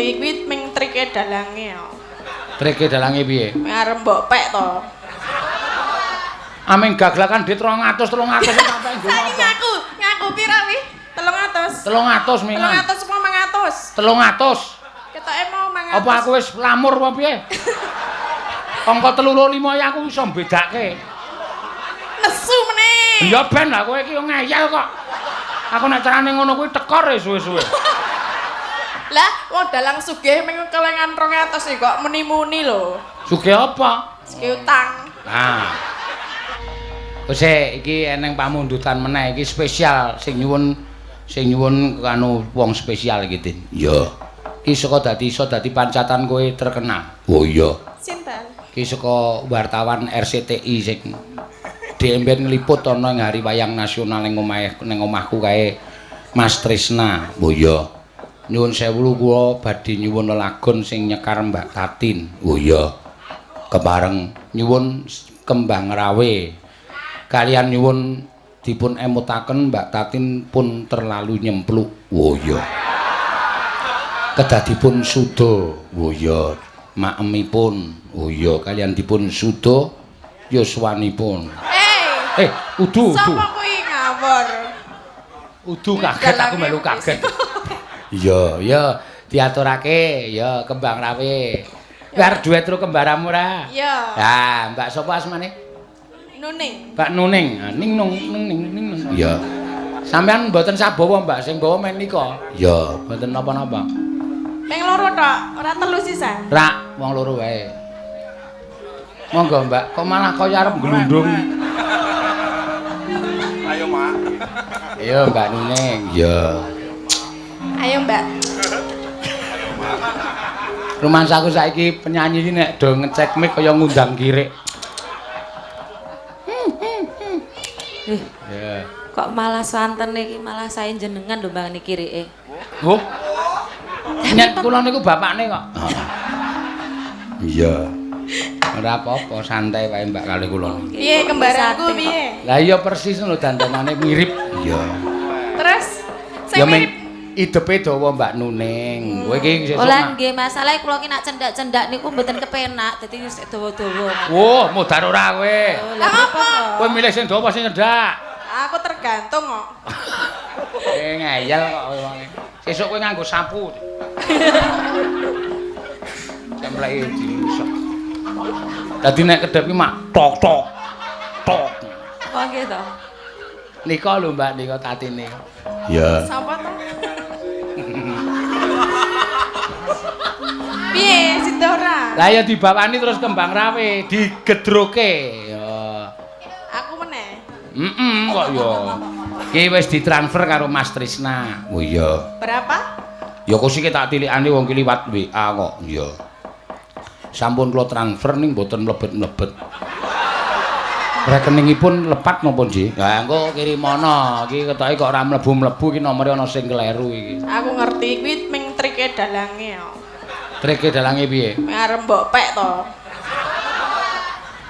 ngerti kuwi ming trike dalange ya. Trike dalange piye? Arep mbok pek to. Aming gaglakan dit 200 sampai nggo Saiki apa? ngaku pira wi? 300. 300 mingan. 300 apa 500? 300. Ketoke mau 500. Apa aku wis lamur apa piye? Angka 35 ya aku iso mbedake. Nesu meneh. Ya ben lah kowe iki yo ngeyel kok. Aku nek carane ngono kuwi tekor e suwe-suwe. Lah, wong dalang sugih ming kelengan 200 kok muni-muni lho. Sugih apa? Sugih utang. Nah. Wis iki eneng pamundutan meneh iki spesial sing nyuwun anu wong spesial iki, Din. Iya. Iki saka iso dadi pancatan kowe terkenal. Oh iya. Sinten? Iki saka wartawan RCTI sing demben ngliput ana ing hari wayang nasional ning omahku kae Mas Trisna. Oh iya. Nyuwun sewu kula badhe nyuwun lelagon sing nyekar Mbak Tatin. Oh iya. Kebareng nyuwun kembang rawe. Kalian nyuwun dipun emutaken Mbak Tatin pun terlalu nyempluk. Oh iya. Kedadipun suda. Oh iya. Maemipun. Oh iya, kalian dipun suda yuswanipun. Udu. Sapa kuwi ngawur? Udu kaget aku melu kaget. Iya, ya diaturake ya kembang rawe. Biar duet karo kembaramu ra. Iya. Lah, Mbak sapa asmane? Nuning. Mbak Nuning. Ning nung. Iya. Sampean mboten sabawa, Mbak, sing bawa men nika. Iya, mboten napa-napa. Ping loro tok, ora telu sisan. Rak, wong loro wae. Monggo, Mbak, kok malah kaya arep glundung. Ayo, Mak. Iya, Mbak Nuning. Iya. Ayo, Mbak. Rumansaku saiki penyanyi iki nek do ngecek mic kaya ngundang kirik. Ya. Kok malah santen iki malah sae jenengan lho Mbak niki kirike. Oh. Nyet kula niku bapakne kok. Iya. Ora apa-apa, santai wae Mbak kali kula. Piye kembaranku piye? Lah iya persis lho dandanane mirip. Iya. Terus sing Ya mirip idepe dawa Mbak Nuning. Kowe iki sesuk. Ola nggih masalahe kula ki nak cendak-cendak niku mboten kepenak dadi wis dawa-dawa. Woh, modar ora kowe. Lah apa? Kowe milih sing dawa apa sing nyedak? Aku tergantung kok. Ngeyel kok wonge. Sesuk kowe nganggo sapu. Templeke diusap. Dadi nek kedep ki mak tok tok tok. Oh nggih to. Nika lho Mbak, nika tatine. Ya. Sapa to? Piye sida ora? Lah ya dibawani terus kembang rawe, digedroke. Ya. Aku meneh. Kok ya. Ki wis ditransfer karo Mas Trisna. Oh iya. Berapa? Ya kok sik tak tilikane wong ki liwat WA kok. Iya. Sampun kula transfer ning mboten mlebet-mlebet. Rekeningipun lepat napa nggih? Lah engko kirimono. Iki ketoke kok ora mlebu-mlebu iki nomere ana sing kleru iki. Aku ngerti kuwi ming trike dalange ya. Trike dalange piye? Arep mbok pek to.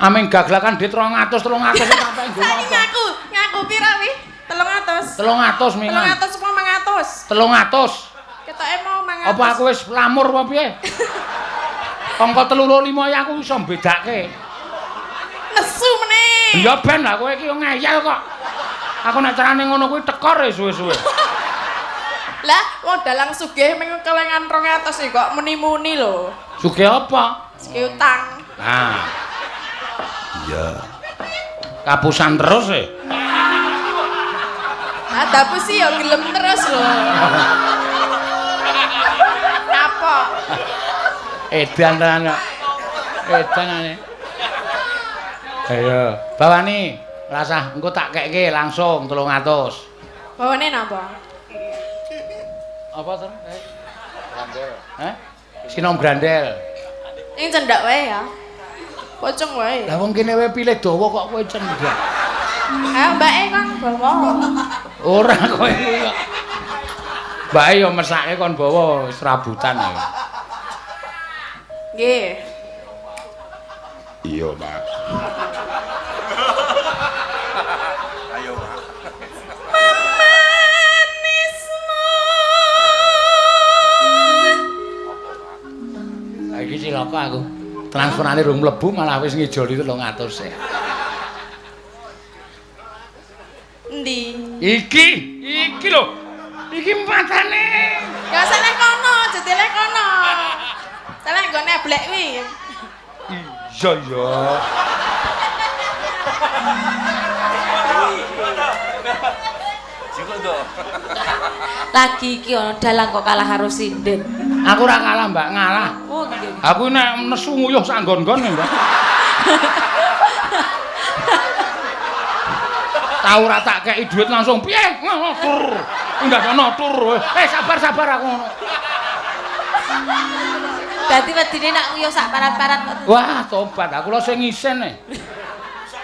Aming gaglakan dit 200 sampai nggo Saiki apa? ngaku pira wi? 300. 300 mingan. 300 apa 500? 300. Ketoke mau 500. Apa aku wis lamur apa piye? Angka 35 ya aku iso mbedake. Nesu meneh. Ya ben lah kowe iki yo ngeyel kok. Aku nek carane ngono kuwi tekor e suwe-suwe. Lah, wong dalang sugih ming kelengan 200 kok muni-muni lho. Sugih apa? Sugih utang. Nah. Iya. Kapusan terus e. Nah, dapus sih ya gelem terus lho. Kapok. Edan tenan kok. Edan ane. Ayo, bawani. Rasah engko tak kekke langsung 300. Bawane napa? Apa to? Grandel. Sinom grandel. Ning cendak wae ya. Pocong wae. Lah wong kene wae pilih dawa kok kowe cendak. Mbake Kang bawa. Ora kowe iki kok. Mbake yo mesake kon bawa wis rabutan ae. Nggih. Iya, Pak. Ayo, Mak. cilaka aku. Transferane rung mlebu malah wis ngijoli 300 e. Endi? Iki lho. Iki matane. Ya sane kono, jedele kono. Salah nggo neblek kuwi. Iya ya. Lagi iki ana dalang kok kalah karo sinden. Aku ora kalah, Mbak, ngalah. Oh, nggih. Aku nek nesu nguyuh sak nggon-nggon, Mbak. Tahu ora tak kei duit langsung piye? Tur. Enggak ono tur. Sabar aku ngono. Dadi wedine nak nguyuh sak parat-parat kok. Wah, tobat. Aku lho sing ngisen e.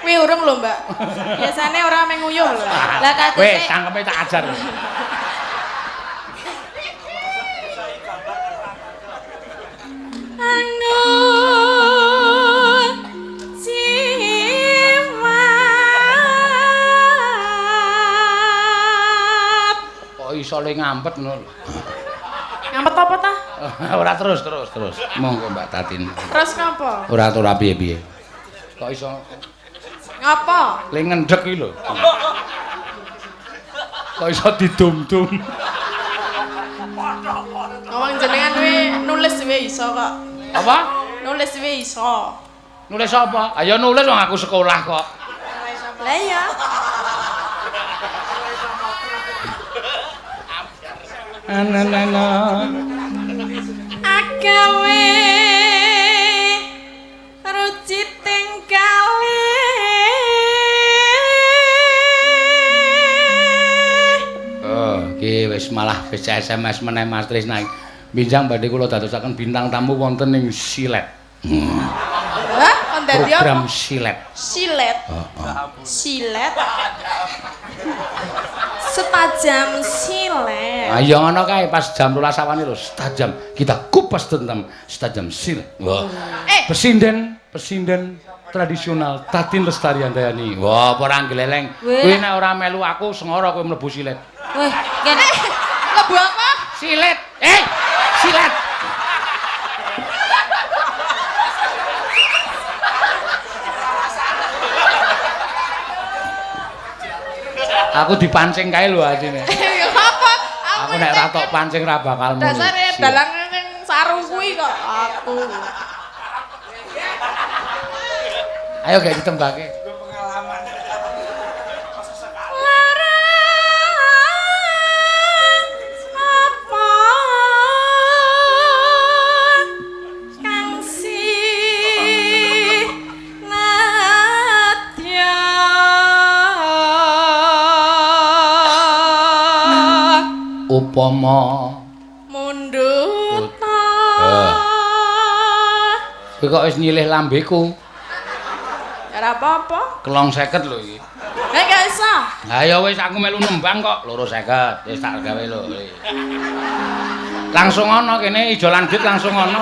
Kuwi urung lho, Mbak. Biasane ora meng nguyuh lho. Lah katene Wes, cangkeme tak ajar. Iso le ngampet ngono lho. Ngampet apa ta? Ora terus. Monggo Mbak Tatin. Terus ngapa? Ora piye-piye. Kok iso Ngapa? le ngendhek iki lho. Kok iso didum-dum. Ngomong jenengan kuwi nulis wae iso kok. Apa? Nulis wae iso. Nulis apa? Ayo nulis wong aku sekolah kok. Lah iya. Ananana. Agawe ruci tingkale. Oh, iki wis malah wis SMS meneh Mas Trisna. Binjang badhe kula dadosaken bintang tamu wonten ing silet. Hah? Kon dadi apa? Program silet. Silet. Heeh. Silet. Setajam silet. Ayo ngono kae pas jam 12 awane lho, setajam. Kita kupas tentang setajam silet. Wah. Pesinden tradisional Tatin Lestari Andayani. Wah, apa ora gleleng. Kuwi nek ora melu aku sengara kowe mlebu silet. weh, kene Lebu apa? Silet. Silet. Aku dipancing kae lho asine. Ya apa? Aku nek ra tok pancing ra bakal muni. Dasare dalang ning sarung kuwi kok aku. Ayo gak ditembake. Upama mundut kowe kok wis nyilih lambeku. ya ora apa-apa. Kelong 50 lho iki. Gak iso. Ha ya wis aku melu nembang kok 250. Wis tak gawe lho. Langsung ana kene ijo lanjut langsung ana.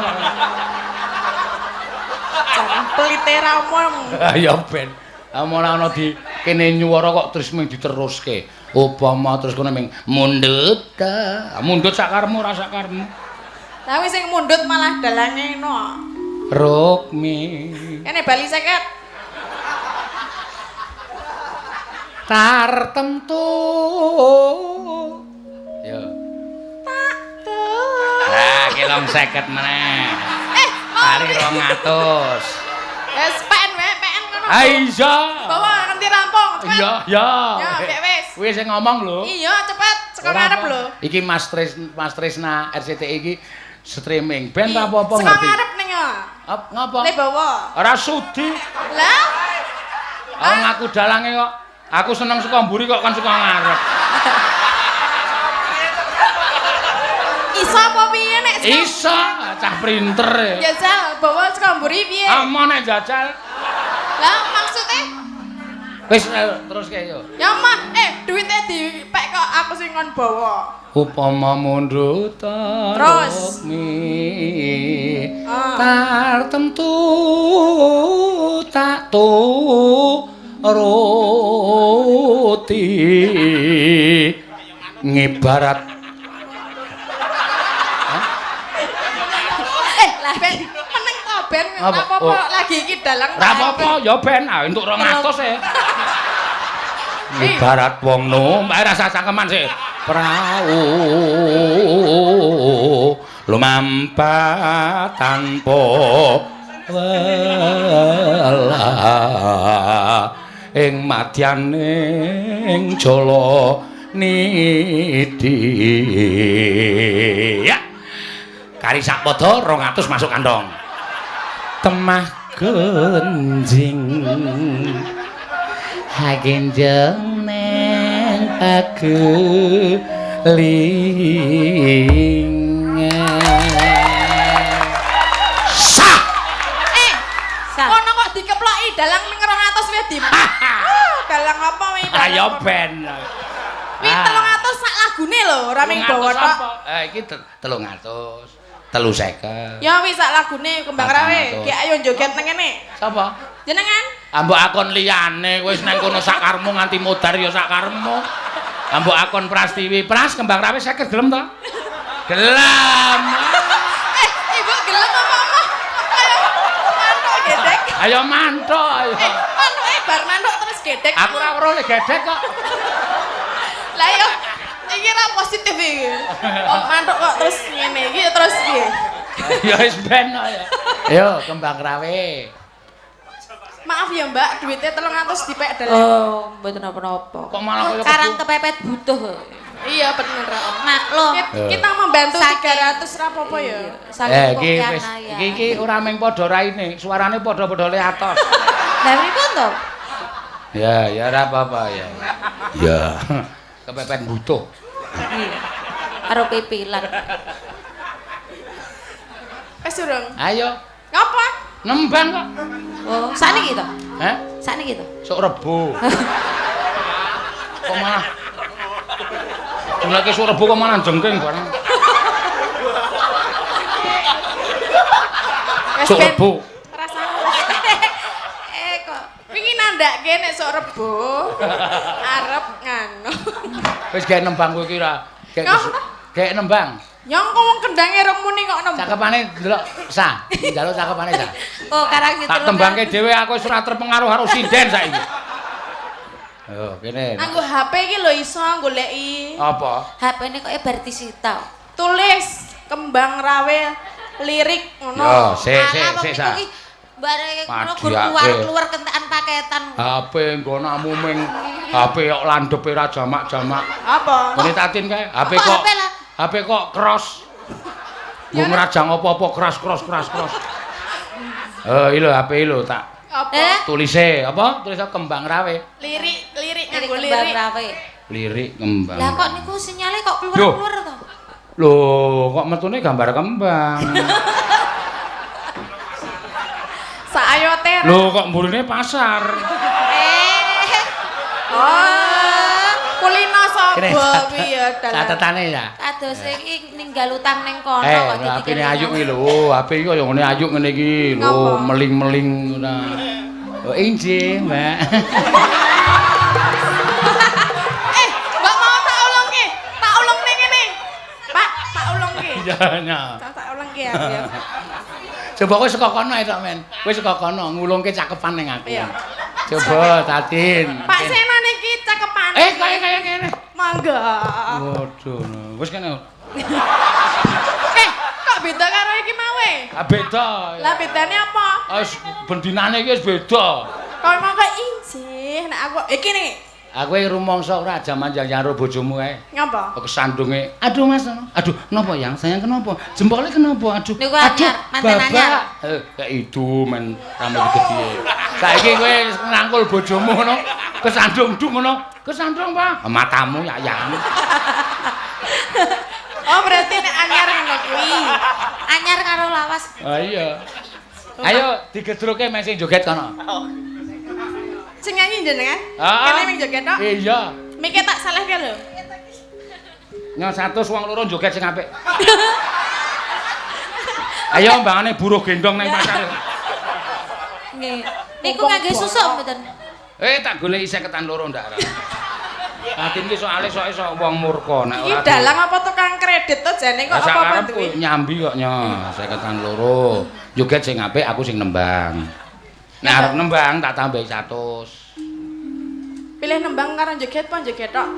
Jangan pelite ramon. Ha ya ben. Ora ana di kene nyuwara kok terus mung diteruske. Upama terus kono ming mundut ta. Mundut sak karepmu ora sak karepmu. Tapi sing mundut malah dalange ngono. Rukmi. Kene bali 50. Tartemtu. Yo. Nah, kilong 50 meneh. Hari 200. Wes pen ngono. Aiza. Bawa nganti rampung. cepet. Iya. Ya, mek wis. Kuwi sing ngomong lho. Iya, cepet. Saka ngarep lho. Iki Mas Trisna RCTI iki streaming. Ben ta apa-apa Saka ngerti. ngarep ning ya. Ngapa? Le bawa. Ora sudi. Lah, Aku ngaku dalange kok. Aku seneng saka mburi kok kan saka ngarep. iso apa piye nek saka- Iso, cah printer. Jajal bawa saka mburi piye? Amo nek jajal. Lah maksudnya Wis terus kae yo. ya mah duitnya dipek kok aku sing ngon bawa. Upama mundut Terus. tartemtu tak turuti ngibarat Lah ben meneng ben Apa? apa-apa Oh. lagi iki dalang. Ora apa-apa ya ben entuk 200 e. Ibarat wong numpak rasa cangkeman sih. Prau lumampah tanpa welah ing madyaning jala nidi. Ya. Kari sak padha 200 masuk kantong. Temah genjing hagenjeng neng pageling. Sah. Sa. Kono kok dikeploki dalang ning 200 wis di. Dalang apa wi? Ayo ben. Wi 300 sak lagune lho, ora ming bawa tok. Iki 300. 350. Ya wis sak lagune Kembang Rawe. Ki ayo joget nang kene. Sapa? Jenengan? Ambok akon liyane wis nang kono sak karepmu nganti modar ya sak karepmu. Ambok akon Prastiwi, Pras Kembang Rawe 50 gelem to? Gelem. Ibu gelem apa-apa? Ayo mantuk gedek. Ayo mantuk ayo. Mantuke bar mantuk terus gedek. Aku ora weruh gedek kok. Lah yo iki ra positif iki. Kok mantuk kok terus ngene iki terus piye? Ya wis ben ya. Yo Kembang Rawe. Maaf ya Mbak, duitnya 300 dipek dalang. Oh, mboten napa-napa. Kok malah kaya Karang kepepet butuh. Iya bener. Maklum. Kita membantu Saking- 300 ra apa-apa ya. Saking iki kopian wis ya. iki ora mung padha raine, suarane padha-padha le atos. Lah pripun to? Ya ora apa-apa ya. Ya. Kepepet butuh. Iya. Karo pipilan. Wis durung. Ayo, Ngapa? nembang kok. Oh, sakniki to? Hah? Sakniki to? Sok Rebo. Kok malah Julake sok Rebo kok malah jengking bareng. Wis Sok ben Rebo. rasane Kok wingi nandake nek sok Rebo arep ngano. Wis gawe nembang kowe iki ra. Gawe nembang. Nyong wong kendange rong muni kok nembang. Cakepane delok sah. Njaluk cakepane sah. oh karang Tak tembangke dhewe aku wis ora terpengaruh karo sinden saiki. Yo, kene. Anggo HP iki lho iso goleki. Apa? HP-ne kok bar disita. Tulis Kembang Rawe lirik ngono. Yo, sik Alah, wong sah. iki bareng ngono Padi gur ake. keluar kentekan paketan. HP nggonamu ming HP kok landhepe ra jamak-jamak. Apa? Ngene tatin kae, HP Apa kok HP lah? HP kok cross. Nggo ngrajang apa-apa cross. Iki lho HP lho tak Apa? tulise apa? Tulise Kembang Rawe. Lirik Dari nganggo Kembang lirik. Rawe. Lirik Kembang. Lah kok niku sinyale kok Yo. keluar-keluar to? Loh, kok metune gambar kembang. Saayote. Loh, kok mburine pasar. Oh, kulino Kene sapa kuwi ya dalang. catetane ya. Kados iki ninggal utang ning kono Eh, kok HP-ne Ayu iki lho, HP iki kaya ngene Ayu ngene iki lho, Napa? meling-meling ora. Oh, injih, Mbak. Mbak mau tak ulangke. Tak ulung ning ngene. Pak, tak ulangke. Ya, ya. Tak ulangke ya. Coba kowe saka kono ae tok, Men. Kowe saka kono ngulungke cakepan ning aku. Iya. Coba Tatin. Pak Sena niki cakepan. Kaya kene. Mangga. Waduh, no. Wis kene. Kok beda karo iki mawe? Ah beda. Lah bedane apa? Wis bendinane iki wis beda. Kok mau ke injih nek aku iki nih. Aku rumangsa ora jaman jaro bojomu kae. Ngapa? Kesandunge. Aduh Mas. Aduh, kenapa yang? Sayang kenapa? Jempolnya kenapa? Aduh. Niku Aduh, anyar, manten Bapak. anyar. Kayak itu men rambut gede. Saiki kowe nangkul bojomu ngono, kesandung ndung ngono. Kesandung, Pak. Matamu ya yang. Oh berarti nek anyar ngono kuwi. Anyar karo lawas. Ah iya. Ayo digedruke men sing joget kono. Sing nyanyi jenengan? Ah. Kene ming joget tok. Iya. Mike tak salehke lho. Nyo 100 wong loro joget sing apik. Ayo mbangane buruh gendong nang pasar. Nggih. Niku ngangge susuk mboten? Tak goleki 50-an loro ndak. Atin ki soalé sok wong murka nek Iki ora. dalang apa tukang kredit itu jane kok Lah, sak apa-apa karepku duwe. nyambi kok nyo 52. Joget sing apik aku sing nembang. Nek arep nembang tak tambahi 100. Pilih nembang karo joget apa joget tok?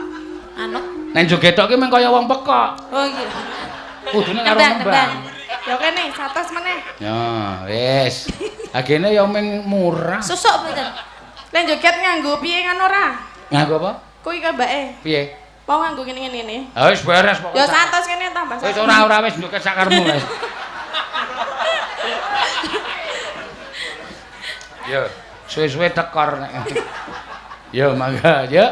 Anu. Nek joget tok ki meng kaya wong pekok. Oh iya. Kudune karo Nembang, nembang. Ya kene 100 meneh. Ya, wis. Agene ya meng murah. Susuk mboten. Nek joget nganggo piye kan ora? Nganggo apa? Kuwi kabake. Piye? Mau nganggo ngene-ngene. Ha wis beres pokoke. Ya 100 kene tambah 100. Wis ora wis njoket sakarmu wis. Yo, suwe-suwe tekor nek. Yo, mangga, yo.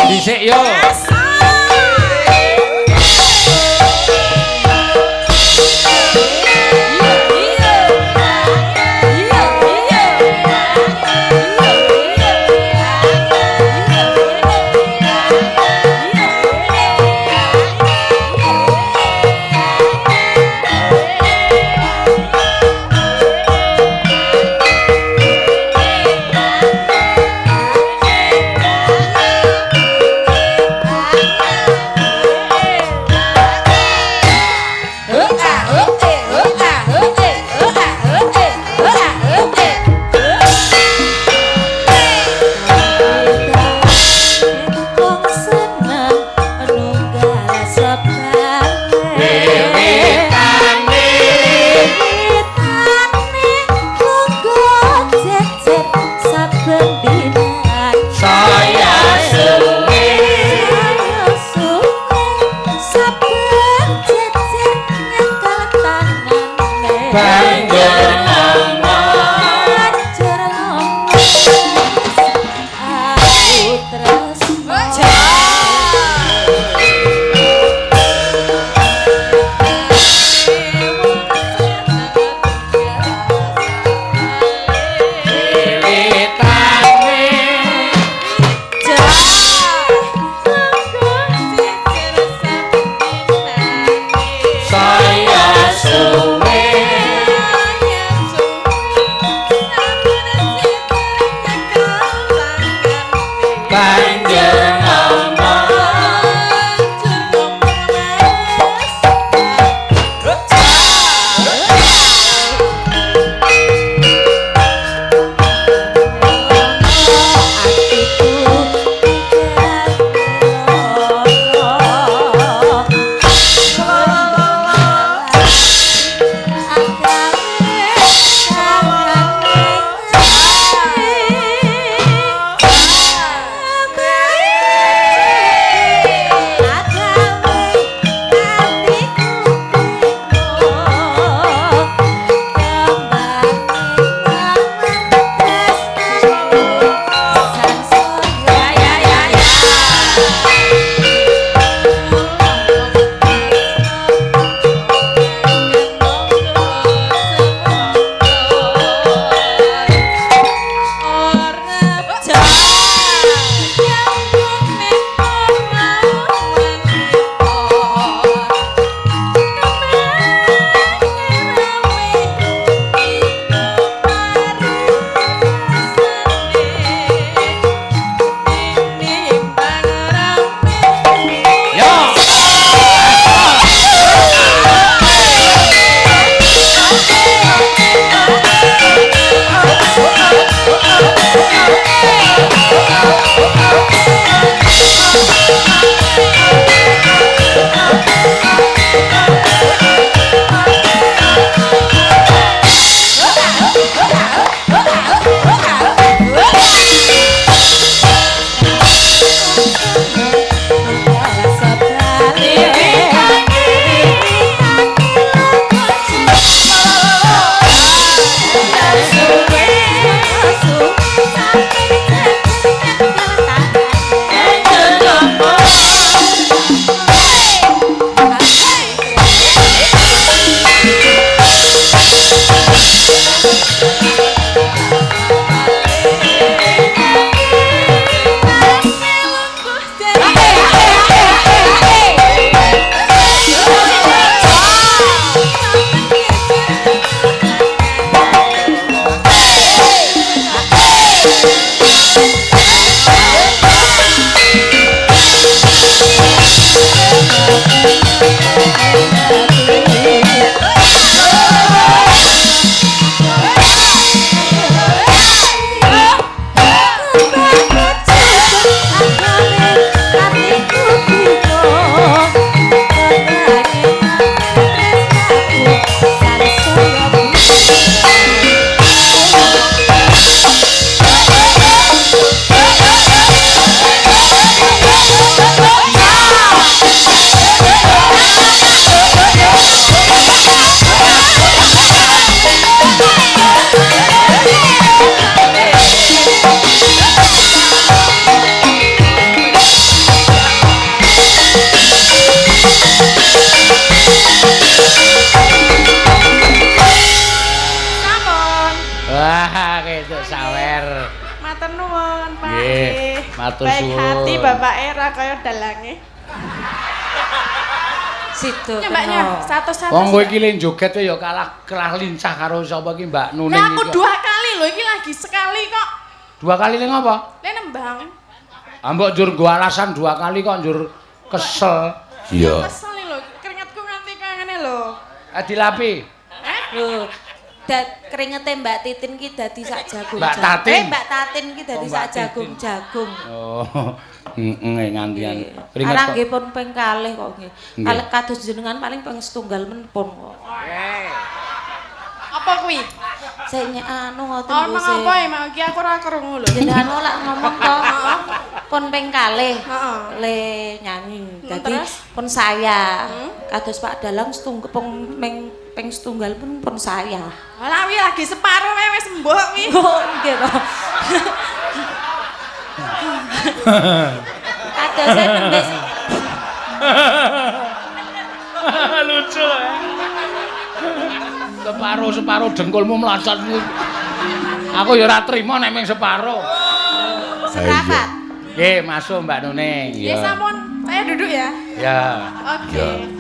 Dhisik yo. Matur Baik suwun. hati Bapak era kaya dalange. Sido Ya Mbaknya, satu-satu. Wong kowe iki le joget ya kalah lincah karo sapa iki Mbak Nuning Nah, aku iki. 2 kali loh, iki lagi sekali kok. 2 kali le ngopo? Le nembang. Ambok njur nggo alasan 2 kali kok njur kesel. Iya. Kesel nih lho, keringetku nganti kangene lho. Dilapi. Lho, keringete Mbak Titin ki dadi sak jagung. Mbak Tatin. Mbak Tatin ki dadi Oh, Mbak sak jagung-jagung. Oh. Heeh ngantian. Arang nggih pun ping kalih kok nggih. Nggih. Kalih kados jenengan paling ping setunggal menpun kok. Apa kuwi? Sing anu ngoten Ono Bu sing. apa ya, Mak? Iki aku ora krungu lho. Jenengan lak ngomong to. Pun ping kalih. Heeh. Le nyanyi. Dadi Terus? pun saya. Kados Pak Dalang setunggal ping setunggal pun saya. Lah wi lagi separo wae wis mbok wi. Oh, nggih to. Kadose tembes Lucu ya. Separo dengkulmu mlacot. Aku ya ora trima nek ming separo. seprapat. Nggih, masuk Mbak Nuning. Ya sampun, saya duduk ya. Ya. Oke.